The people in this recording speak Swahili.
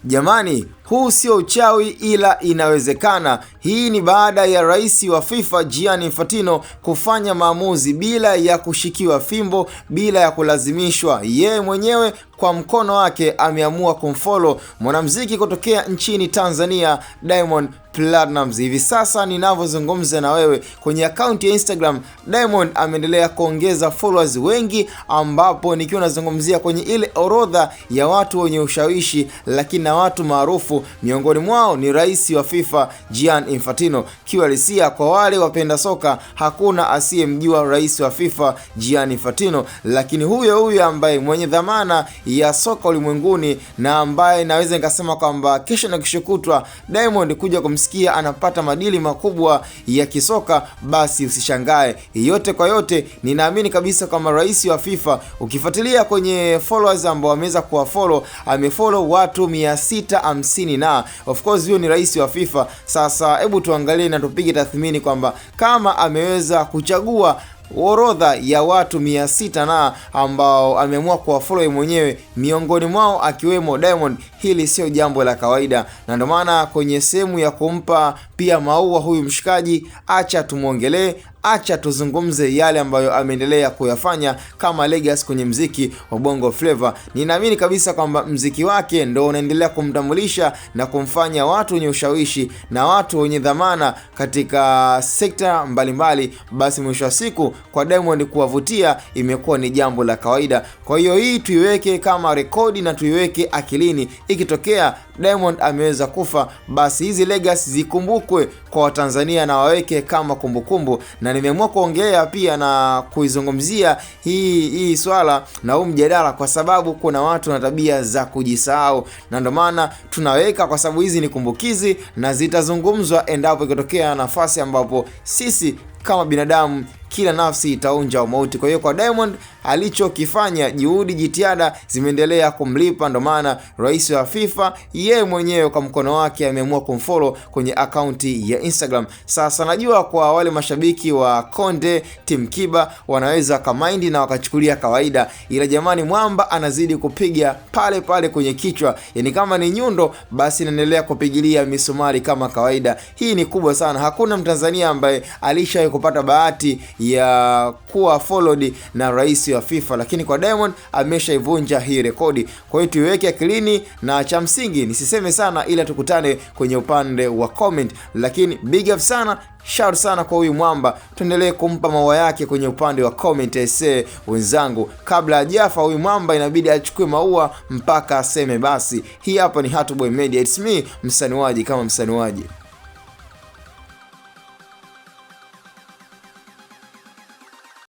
Jamani, huu sio uchawi ila inawezekana. Hii ni baada ya rais wa FIFA Gianni Infantino kufanya maamuzi bila ya kushikiwa fimbo, bila ya kulazimishwa. Yeye mwenyewe kwa mkono wake ameamua kumfollow mwanamuziki kutokea nchini Tanzania, Diamond Platnumz. Hivi sasa ninavyozungumza na wewe, kwenye akaunti ya Instagram Diamond ameendelea kuongeza followers wengi, ambapo nikiwa nazungumzia kwenye ile orodha ya watu wenye ushawishi lakini na watu maarufu, miongoni mwao ni rais wa FIFA Gianni Infantino. Kiuhalisia, kwa wale wapenda soka, hakuna asiyemjua rais wa FIFA Gianni Infantino, lakini huyo ambaye mwenye dhamana ya soka ulimwenguni na ambaye naweza nikasema kwamba kesho na kesho kutwa Diamond kuja kumsikia anapata madili makubwa ya kisoka, basi usishangae. Yote kwa yote, ninaamini kabisa kama rais wa FIFA, ukifuatilia kwenye followers ambao ameweza kuwafollow, amefollow watu 650 na of course huyo ni rais wa FIFA. Sasa hebu tuangalie na tupige tathmini kwamba kama ameweza kuchagua orodha ya watu 600 na ambao ameamua kuwafollow mwenyewe, miongoni mwao akiwemo Diamond, hili sio jambo la kawaida. Na ndio maana kwenye sehemu ya kumpa pia maua huyu mshikaji, acha tumuongelee, acha tuzungumze yale ambayo ameendelea kuyafanya kama legacy kwenye mziki wa Bongo Flava. Ninaamini kabisa kwamba mziki wake ndio unaendelea kumtambulisha na kumfanya watu wenye ushawishi na watu wenye dhamana katika sekta mbalimbali, basi mwisho wa siku kwa Diamond kuwavutia imekuwa ni jambo la kawaida. Kwa hiyo hii tuiweke kama rekodi na tuiweke akilini, ikitokea Diamond ameweza kufa, basi hizi legacy zikumbukwe kwa Watanzania na waweke kama kumbukumbu. Na nimeamua kuongea pia na kuizungumzia hii swala na huu mjadala kwa sababu kuna watu na tabia za kujisahau, na ndio maana tunaweka, kwa sababu hizi ni kumbukizi na zitazungumzwa endapo ikitokea nafasi ambapo sisi kama binadamu kila nafsi itaonja mauti. Kwa hiyo kwa Diamond alichokifanya, juhudi, jitihada zimeendelea kumlipa. Ndio maana rais wa FIFA yeye mwenyewe kwa mkono wake ameamua kumfollow kwenye akaunti ya Instagram. Sasa najua kwa wale mashabiki wa Konde, Team Kiba wanaweza kamaindi na wakachukulia kawaida, ila jamani, mwamba anazidi kupiga pale pale kwenye kichwa. Yani kama ni nyundo, basi inaendelea kupigilia misumari kama kawaida. Hii ni kubwa sana. Hakuna Mtanzania ambaye alishawahi kupata bahati ya kuwa followed na rais wa FIFA, lakini kwa Diamond ameshaivunja hii rekodi. Kwa hiyo tuiweke akilini, na cha msingi nisiseme sana ila tukutane kwenye upande wa comment, lakini big up sana, shout sana kwa huyu mwamba. Tuendelee kumpa maua yake kwenye upande wa comment ese wenzangu. Kabla hajafa huyu mwamba inabidi achukue maua mpaka aseme basi. Hii hapa ni Hatuboy Media, it's me msanuaji kama msanuaji.